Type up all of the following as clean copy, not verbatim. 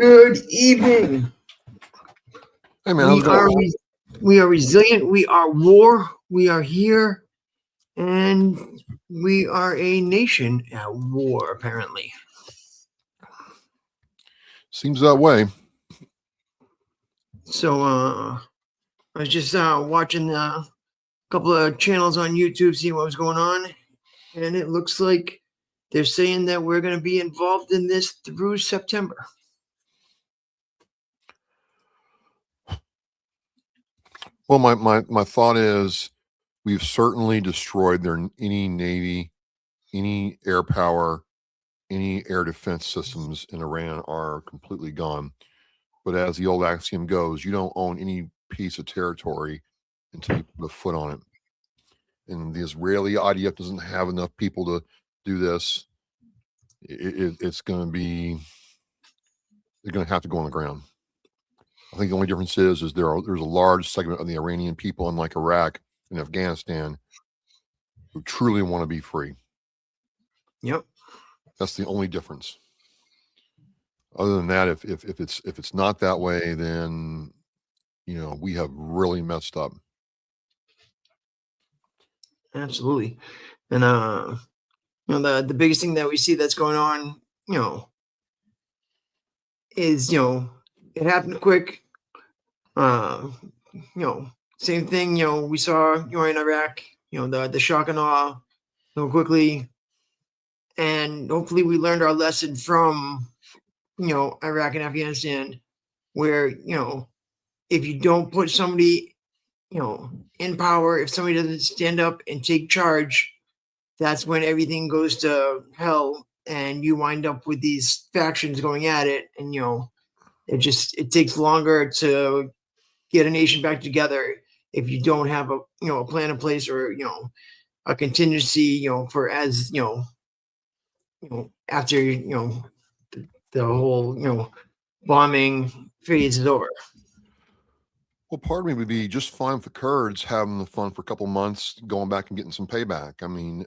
Good evening. Hey man, how's it going? We are resilient. We are war. We are here, and we are a nation at war. Apparently, Seems that way. so I was just watching a couple of channels on YouTube, seeing what was going on, and it looks like they're saying that we're going to be involved in this through September. Well, my thought is we've certainly destroyed any Navy, any air power, any air defense systems in Iran are completely gone. But as the old axiom goes, you don't own any piece of territory until you put a foot on it. And the Israeli IDF doesn't have enough people to do this. It's going to be, they're going to have to go on the ground. I think the only difference is there's a large segment of the Iranian people, unlike Iraq and Afghanistan, who truly want to be free. Yep. That's the only difference. Other than that, if it's not that way, then we have really messed up. Absolutely. And the biggest thing that we see that's going on, is it happened quick. Same thing, we saw in Iraq, the shock and awe, quickly. And hopefully we learned our lesson from Iraq and Afghanistan, where if you don't put somebody in power, if somebody doesn't stand up and take charge, that's when everything goes to hell, and you wind up with these factions going at it. And it takes longer to get a nation back together if you don't have a plan in place, or a contingency for as after the whole bombing phase is over. Well, part of me would be just fine with the Kurds having the fun for a couple months, going back and getting some payback. I mean,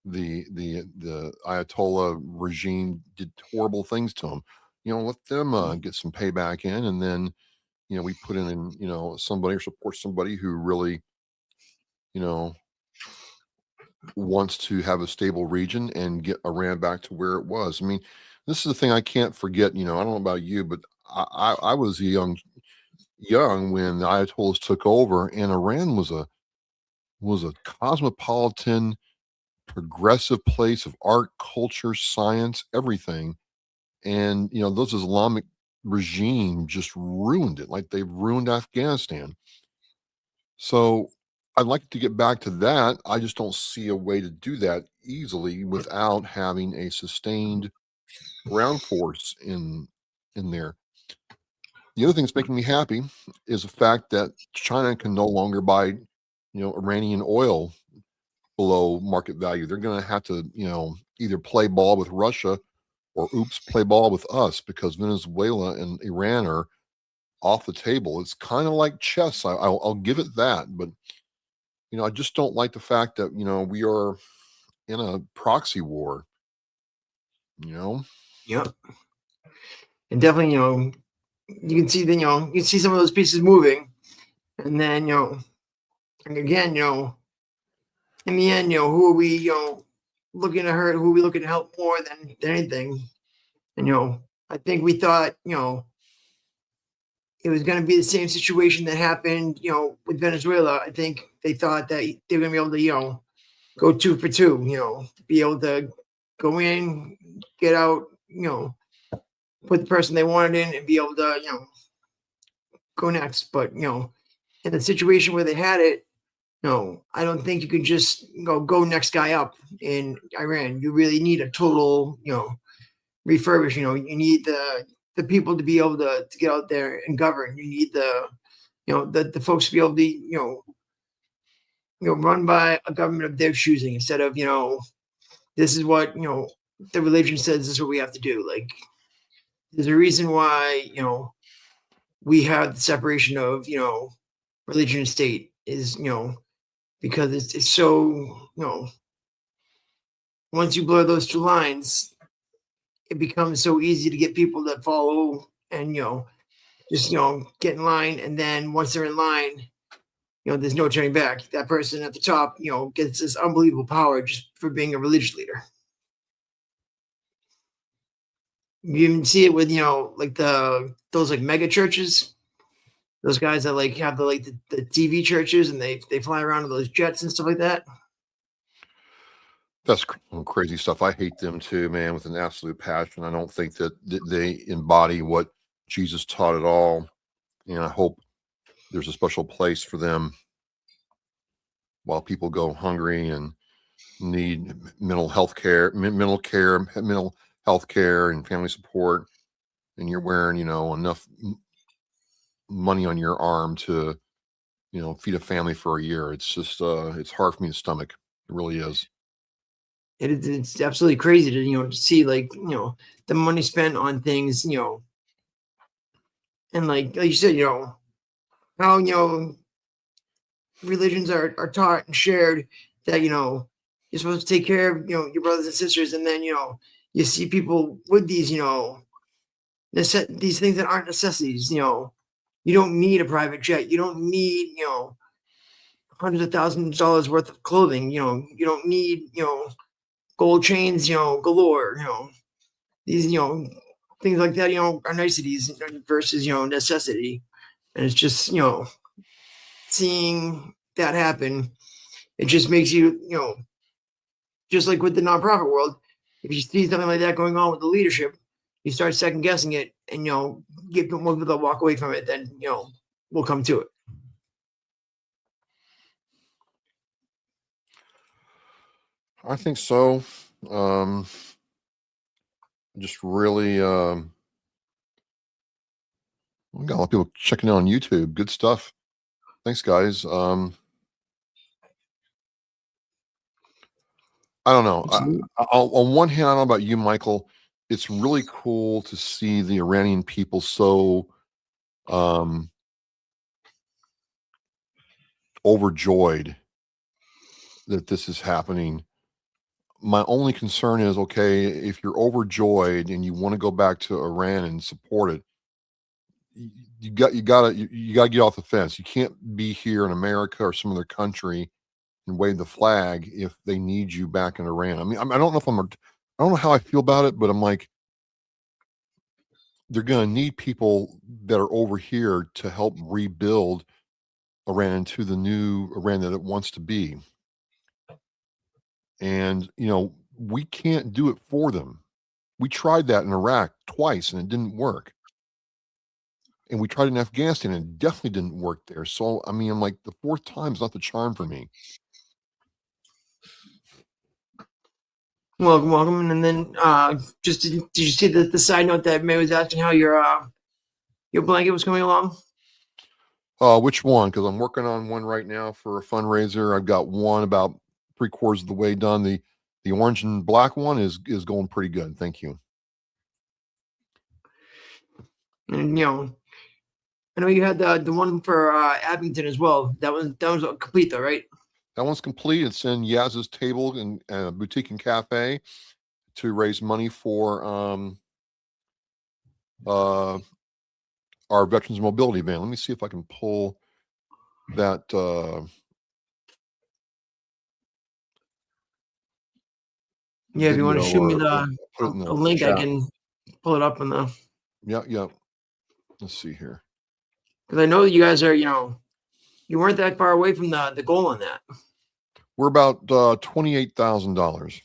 the Ayatollah regime did horrible things to them. Let them get some payback in, and then we put in somebody or support somebody who really wants to have a stable region and get Iran back to where it was. I mean, this is the thing I can't forget. I don't know about you, but I was young when the Ayatollahs took over, and Iran was a cosmopolitan, progressive place of art, culture, science, everything. And those Islamic regime just ruined it, like they've ruined Afghanistan. So I'd like to get back to that. I just don't see a way to do that easily without having a sustained ground force in there. The other thing that's making me happy is the fact that China can no longer buy, Iranian oil below market value. They're going to have to, either play ball with Russia or play ball with us, because Venezuela and Iran are off the table. It's kind of like chess. I'll give it that, but I just don't like the fact that we are in a proxy war. Yep. And definitely, you can see then you can see some of those pieces moving, and then and again in the end who are we looking to hurt? Who are we looking to help more than anything? And I think we thought it was going to be the same situation that happened with Venezuela. I think they thought that they were going to be able to go 2 for 2, be able to go in, get out, put the person they wanted in, and be able to go next. But in the situation where they had it, I don't think you can just go next guy up in Iran. You really need a total refurbish. You need the people to be able to get out there and govern. You need the folks to be able to run by a government of their choosing, instead of this is what the religion says, this is what we have to do. Like, there's a reason why we have the separation of religion and state, is because it's so once you blur those two lines, it becomes so easy to get people to follow and just get in line, and then once they're in line, there's no turning back. That person at the top, gets this unbelievable power just for being a religious leader. You even see it with like those like mega churches, those guys that like have the TV churches, and they fly around in those jets and stuff like that. That's crazy stuff. I hate them too, man, with an absolute passion. I don't think that they embody what Jesus taught at all. And I hope there's a special place for them while people go hungry and need mental health care, mental health care and family support. And you're wearing, enough money on your arm to, feed a family for a year. It's just, it's hard for me to stomach. It really is. It's absolutely crazy to see like the money spent on things, and like you said, how religions are taught and shared that you're supposed to take care of your brothers and sisters, and then you see people with these these things that aren't necessities. You don't need a private jet. You don't need hundreds of thousands of dollars worth of clothing. You don't need gold chains galore. These things like that are niceties versus necessity, and it's just seeing that happen, it just makes you just like with the nonprofit world, if you see something like that going on with the leadership, you start second guessing it, and get more people to walk away from it, then we'll come to it. I think so. Just really, we got a lot of people checking out on YouTube. Good stuff. Thanks, guys. I don't know. On one hand, I don't know about you, Michael. It's really cool to see the Iranian people so overjoyed that this is happening. My only concern is, okay, if you're overjoyed and you want to go back to Iran and support it, you gotta get off the fence. You can't be here in America or some other country and wave the flag if they need you back in Iran. I mean, I don't know if I don't know how I feel about it, but I'm like, they're going to need people that are over here to help rebuild Iran into the new Iran that it wants to be. And, we can't do it for them. We tried that in Iraq twice and it didn't work. And we tried in Afghanistan and it definitely didn't work there. So, I mean, I'm like, the fourth time's not the charm for me. Welcome. And then just did you see the side note that May was asking how your blanket was coming along? Which one? Because I'm working on one right now for a fundraiser. I've got one about 3/4 of the way done. The orange and black one is going pretty good. Thank you. And I know you had the one for Abington as well. That was complete though, right? That one's complete. It's in Yaz's Table and Boutique and Cafe to raise money for our Veterans Mobility Van. Let me see if I can pull that. Yeah, if you want to shoot me the link, chat. I can pull it up on the. Yeah. Let's see here. Because I know you guys are, you weren't that far away from the goal on that. We're about $28,000,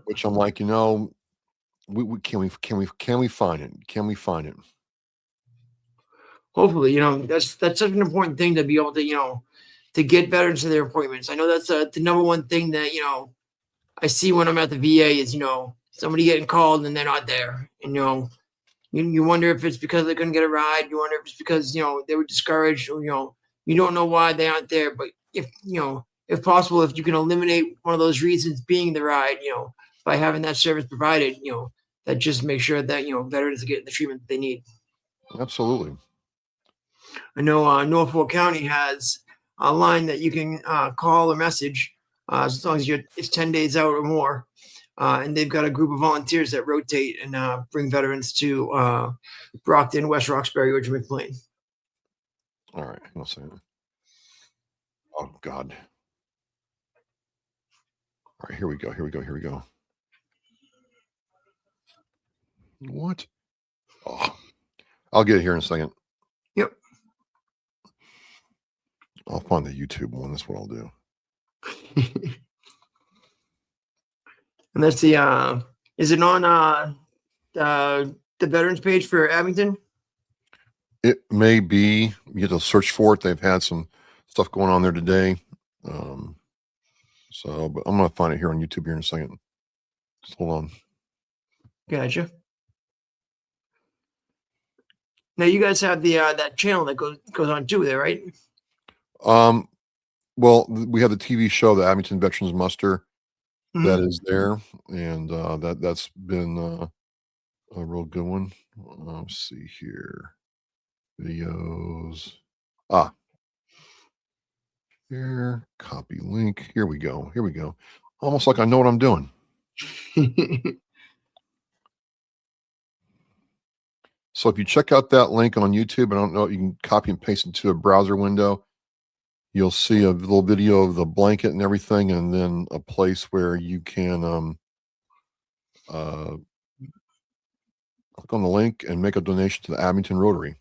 which I'm like, we can we find it? Can we find it? Hopefully, that's such an important thing to be able to, to get veterans to their appointments. I know that's the number one thing that I see when I'm at the VA is somebody getting called and they're not there, and you wonder if it's because they couldn't get a ride. You wonder if it's because they were discouraged, or you don't know why they aren't there. But if possible, if you can eliminate one of those reasons being the ride, by having that service provided, that just makes sure that veterans are getting the treatment that they need. Absolutely. I know Norfolk County has a line that you can call or message as long as it's 10 days out or more, and they've got a group of volunteers that rotate and bring veterans to Brockton, West Roxbury, or Jamaica Plain. All right, hang on a second. Oh God. All right, here we go. Here we go. Here we go. What? Oh, I'll get it here in a second. Yep. I'll find the YouTube one. That's what I'll do. And that's the is it on the veterans page for Abington? It may be. You have to search for it. They've had some stuff going on there today. But I'm going to find it here on YouTube here in a second. Just hold on. Gotcha. Now you guys have the that channel that goes on too there, right? Well, we have the TV show, the Abington Veterans Muster, that Mhm. is there, and that's been a real good one. Let's see here, videos. Here, copy link. Here we go. Here we go. Almost like I know what I'm doing. So if you check out that link on YouTube, I don't know, you can copy and paste into a browser window. You'll see a little video of the blanket and everything, and then a place where you can click on the link and make a donation to the Abington Rotary.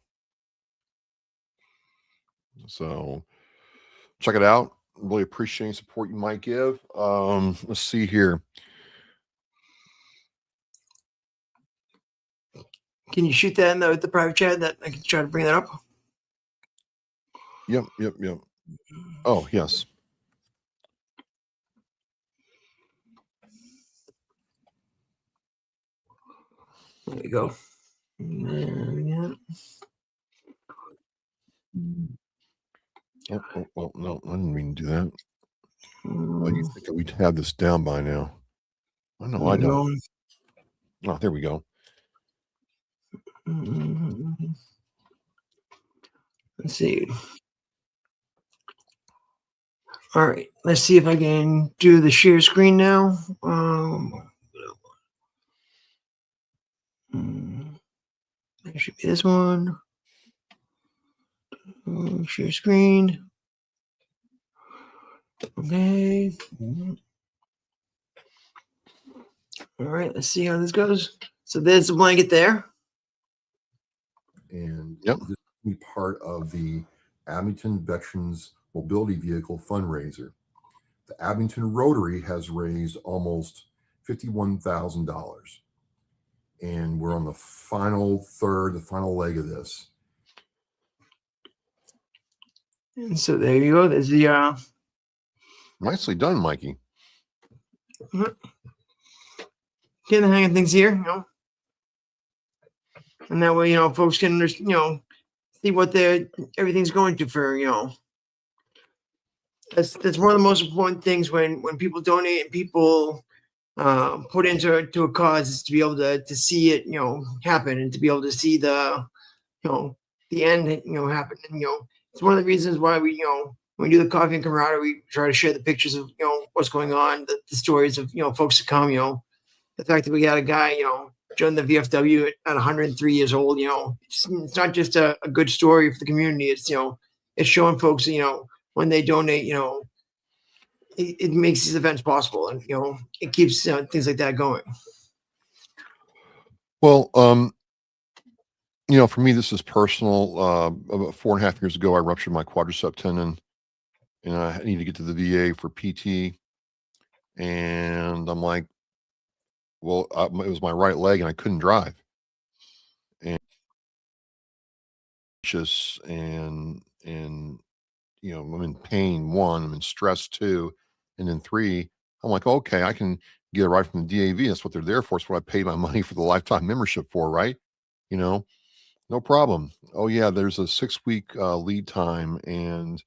So check it out. Really appreciate any support you might give. Let's see here. Can you shoot that in the private chat? That I can try to bring that up. Yep. Oh, yes. There we go. Yeah. Oh, no, I didn't mean to do that. Oh, you think that we'd have this down by now? I know I don't. Oh, there we go. Let's see. All right, let's see if I can do the share screen now. That should be this one. Share screen. Okay. All right, let's see how this goes. So there's the blanket there. And yep, this will be part of the Abington Veterans Mobility Vehicle fundraiser. The Abington Rotary has raised almost $51,000. And we're on the final third, the final leg of this. And so there you go. There's the Nicely done, Mikey. Getting the hang of things here, you know. And that way, you know, folks can understand, you know, see what everything's going to for, you know. That's one of the most important things when people donate and people put into a cause is to be able to see it, you know, happen, and to be able to see the, you know, the end, you know, happen. And, you know, it's one of the reasons why we, you know, when we do the coffee and camaraderie, we try to share the pictures of, you know, what's going on, the stories of, you know, folks to come, you know, the fact that we got a guy, you know, joined the VFW at 103 years old, you know, it's not just a good story for the community. It's, you know, it's showing folks, you know, when they donate, you know, it makes these events possible, and, you know, it keeps things like that going. Well, you know, for me, this is personal. About 4.5 years ago, I ruptured my quadricep tendon, and I need to get to the VA for PT. And I'm like, well, it was my right leg, and I couldn't drive. And just and you know, I'm in pain. One, I'm in stress. Two, and then three, I'm like, okay, I can get a ride from the DAV. That's what they're there for. It's what I paid my money for the lifetime membership for, right? You know, no problem. Oh yeah, there's a 6-week lead time, and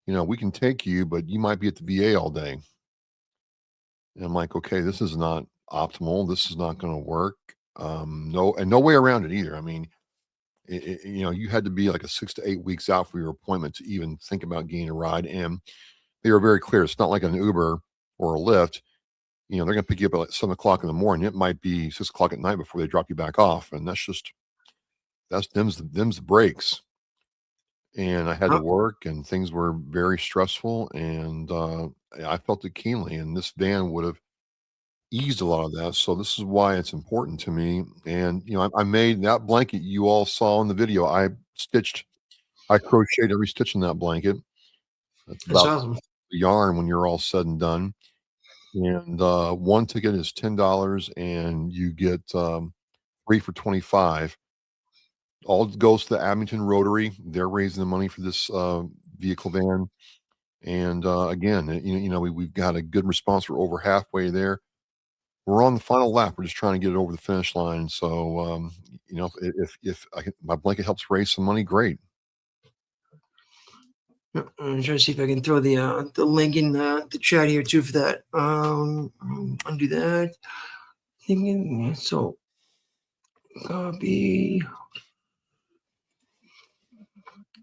you know, we can take you, but you might be at the VA all day. And I'm like, okay, this is not optimal. This is not going to work. No way around it either. I mean, you know, you had to be like a 6 to 8 weeks out for your appointment to even think about getting a ride. And they were very clear. It's not like an Uber or a Lyft. they're going to pick you up at like 7 o'clock in the morning. It might be 6 o'clock at night before they drop you back off. And that's them's the breaks. And I had to Huh? work, and things were very stressful, and I felt it keenly. And this van would have eased a lot of that. So this is why it's important to me. And I made that blanket you all saw in the video. I crocheted every stitch in that blanket. That's That's about awesome. the yarn when you're all said and done. And one ticket is $10, and you get 3 for $25. All goes to the Abington Rotary. They're raising the money for this vehicle van. And again, we've got a good response. We're over halfway there. We're on the final lap. We're just trying to get it over the finish line. So, if my blanket helps raise some money, great. I'm trying to see if I can throw the link in the chat here too for that. Undo that. Thinking so. Copy.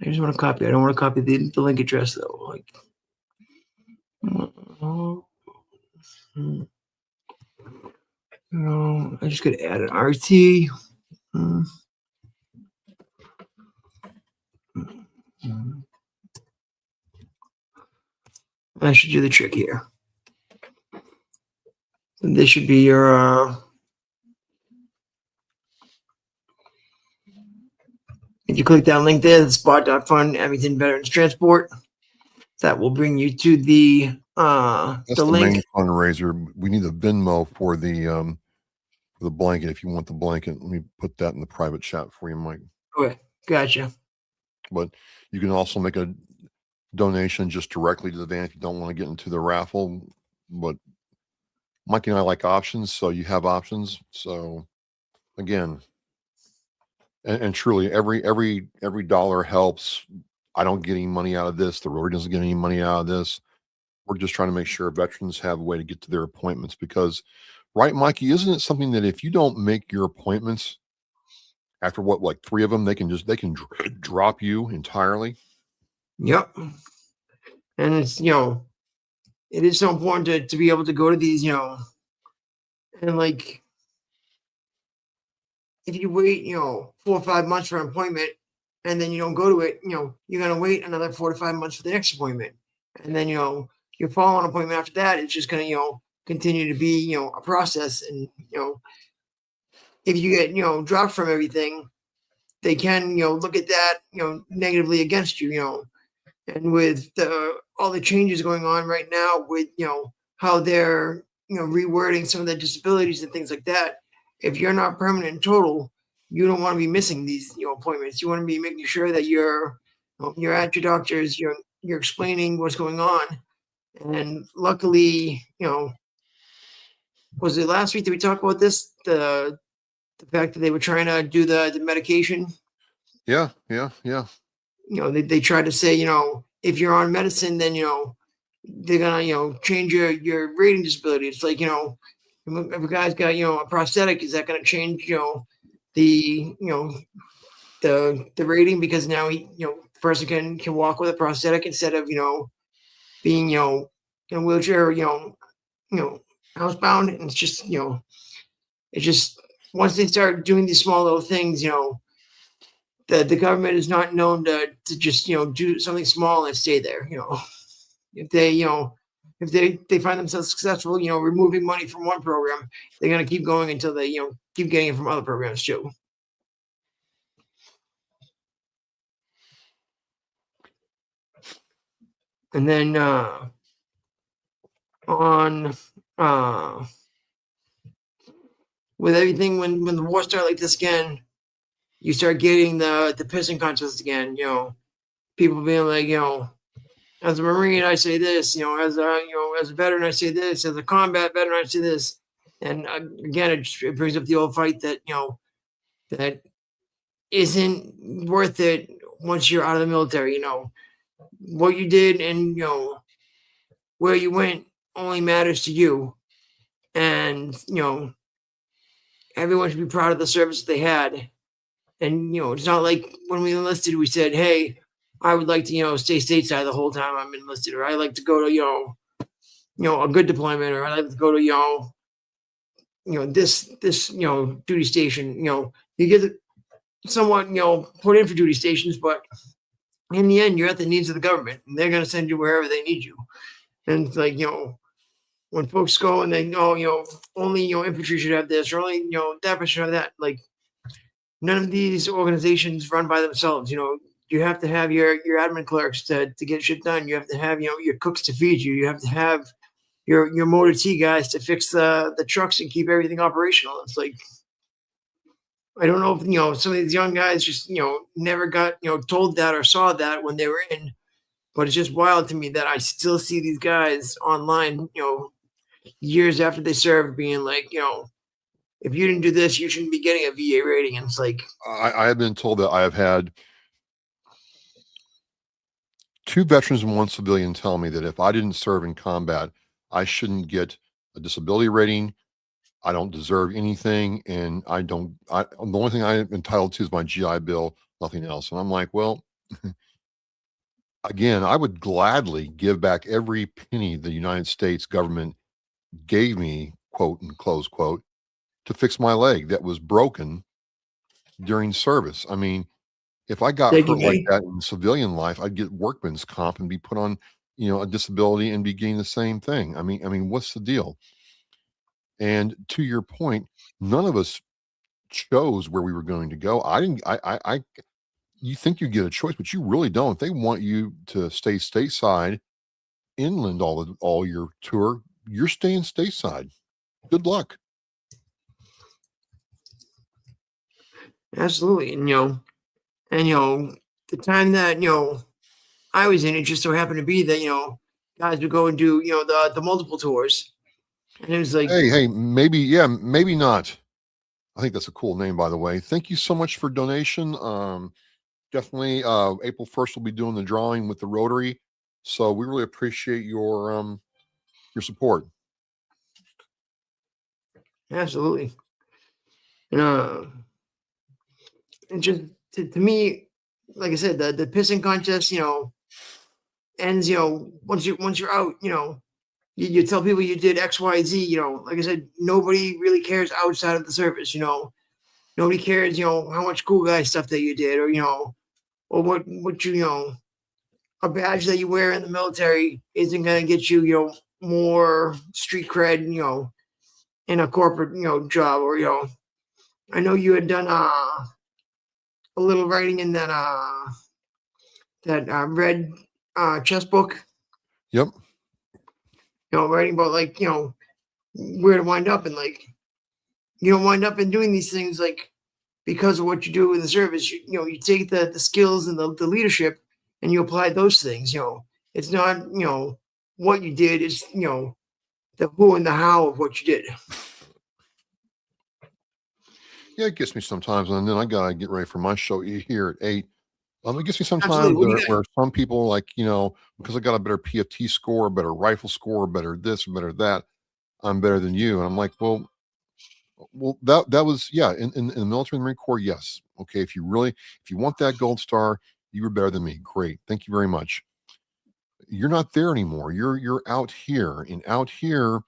I just want to copy. I don't want to copy the link address though. Like, no, I just gotta add an RT. That should do the trick here. And this should be your. If you click that link there, the spot.fund Abington Veterans Transport, that will bring you to the That's the link. main fundraiser. We need a Venmo for the blanket. If you want the blanket, let me put that in the private chat for you, Mike. Okay, gotcha. But you can also make a donation just directly to the van if you don't want to get into the raffle. But Mike and I like options, so you have options. So again, and truly, every dollar helps. I don't get any money out of this. The Rotary doesn't get any money out of this. We're just trying to make sure veterans have a way to get to their appointments because, right, Mikey, isn't it something that if you don't make your appointments after like 3 of them, they can drop you entirely? Yep. And it's, it is so important to be able to go to these, and like, if you wait, 4 or 5 months for an appointment and then you don't go to it, you're going to wait another 4 to 5 months for the next appointment. And then, your follow-on appointment after that, it's just going to, continue to be, a process. And, if you get, dropped from everything, they can, look at that, negatively against you, and with all the changes going on right now with, how they're, rewording some of the disabilities and things like that. If you're not permanent and total, you don't want to be missing these, appointments. You want to be making sure that you're at your doctor's, you're explaining what's going on. And luckily, was it last week that we talked about this? The fact that they were trying to do the medication. Yeah. They tried to say, if you're on medicine, then they're gonna change your rating disability. It's like, if a guy's got a prosthetic, is that gonna change the the rating because now the person can walk with a prosthetic instead of being in a wheelchair, housebound. And it's just it's just once they start doing these small little things, the government is not known to just do something small and stay there. If they if they find themselves successful, removing money from one program, they're gonna keep going until they keep getting it from other programs too. And then on with everything when the war started like this again, you start getting the pissing contests again. People being like, as a Marine, I say this. As a veteran, I say this. As a combat veteran, I say this. And again, it brings up the old fight that that isn't worth it once you're out of the military. What you did and where you went only matters to you, and everyone should be proud of the service they had. And it's not like when we enlisted, we said, "Hey, I would like to stay stateside the whole time I'm enlisted," or "I like to go to a good deployment, or I like to go to, this, duty station. You get somewhat, put in for duty stations, but in the end, you're at the needs of the government, and they're going to send you wherever they need you. And it's like, when folks go and they go, only, infantry should have this, or only, that person should have that. Like, none of these organizations run by themselves. You have to have your admin clerks to get shit done. You have to have, your cooks to feed you. You have to have your motor T guys to fix the trucks and keep everything operational. It's like, I don't know if, some of these young guys just, never got, told that or saw that when they were in, but it's just wild to me that I still see these guys online, years after they served being like, if you didn't do this, you shouldn't be getting a VA rating. And it's like, I have been told that I have had 2 veterans and 1 civilian tell me that if I didn't serve in combat, I shouldn't get a disability rating. I don't deserve anything, and the only thing I'm entitled to is my GI Bill, nothing else. And I'm like, well, again, I would gladly give back every penny the United States government gave me, quote and close quote, to fix my leg that was broken during service. I mean, if I got thank you, hurt like buddy. that in civilian life, I'd get workman's comp and be put on, a disability and be getting the same thing. I mean, what's the deal? And to your point, none of us chose where we were going to go. I didn't. You think you get a choice, but you really don't. They want you to stay stateside, inland all your tour. You're staying stateside. Good luck. Absolutely. And, the time that, I was in, it just so happened to be that, guys would go and do, the multiple tours. And it was like, Hey, maybe, yeah, maybe not. I think that's a cool name, by the way. Thank you so much for donation. Definitely, April 1st, we'll be doing the drawing with the Rotary. So we really appreciate your support. absolutely. And, and just to me, like I said, the pissing contest, ends, once you're out, you tell people you did X, Y, Z, like I said, nobody really cares outside of the service, nobody cares, how much cool guy stuff that you did, or what a badge that you wear in the military isn't going to get you, more street cred, in a corporate, job, or, I know you had done a little writing in that red chess book, Yep. writing about like, where to wind up, and like, you don't wind up in doing these things like because of what you do in the service. You take the skills and the leadership and you apply those things. It's not, what you did, it's, the who and the how of what you did. Yeah, it gets me sometimes, and then I gotta get ready for my show here at 8. It gets me Absolutely. sometimes What do you got? where some people like, because I got a better PFT score, a better rifle score, better this, better that, I'm better than you. And I'm like, well, that was, yeah, in the military and Marine Corps, yes. Okay, if you want that gold star, you were better than me. Great, thank you very much. You're not there anymore. You're out here, and out here,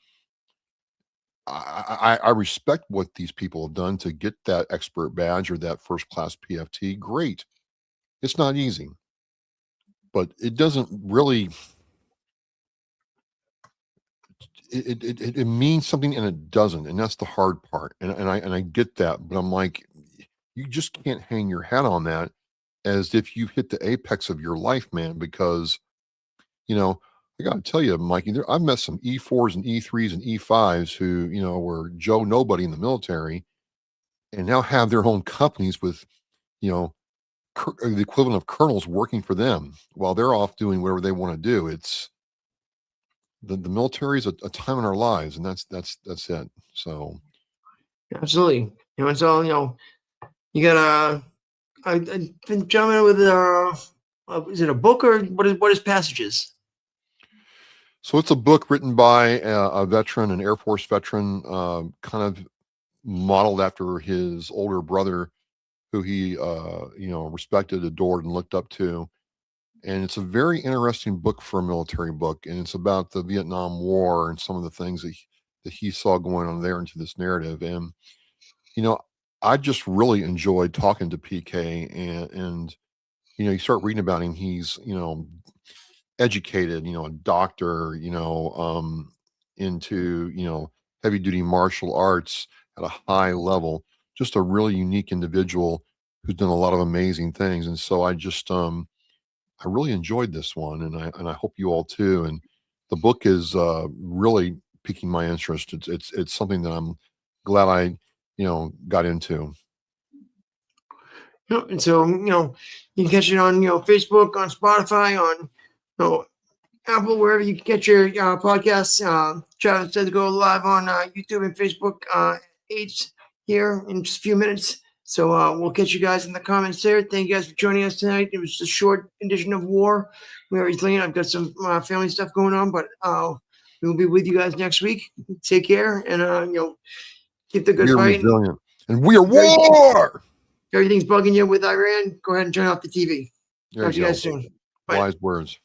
I respect what these people have done to get that expert badge or that first class PFT. Great, it's not easy, but it doesn't really. It means something and it doesn't, and that's the hard part. And I get that, but I'm like, you just can't hang your hat on that as if you hit the apex of your life, man. Because you know, I got to tell you, Mikey, I've met some E4s and E3s and E5s who were Joe Nobody in the military, and now have their own companies with you know the equivalent of colonels working for them while they're off doing whatever they want to do. It's the military is a time in our lives, and that's it. So Absolutely. It's all, you got a gentleman with is it a book, or what is Passages? so it's a book written by a veteran, an Air Force veteran, kind of modeled after his older brother, who he respected, adored, and looked up to. And it's a very interesting book for a military book, and it's about the Vietnam War and some of the things that he saw going on there into this narrative. And you know, I just really enjoyed talking to PK, and you start reading about him. He's educated, a doctor, into heavy duty martial arts at a high level. Just a really unique individual who's done a lot of amazing things. And so I really enjoyed this one, and I hope you all too. And the book is really piquing my interest. It's something that I'm glad I got into. And so, you can catch it on, Facebook, on Spotify, on, Apple, wherever you can get your podcasts. Travis says go live on YouTube and Facebook 8 here in just a few minutes. So we'll catch you guys in the comments there. Thank you guys for joining us tonight. It was a short edition of War. We already clean. I've got some family stuff going on, but we'll be with you guys next week. Take care, and keep the good We're fight. resilient, and we are war. If everything's bugging you with Iran, go ahead and turn off the TV. Talk to you guys soon. Bye. Wise words.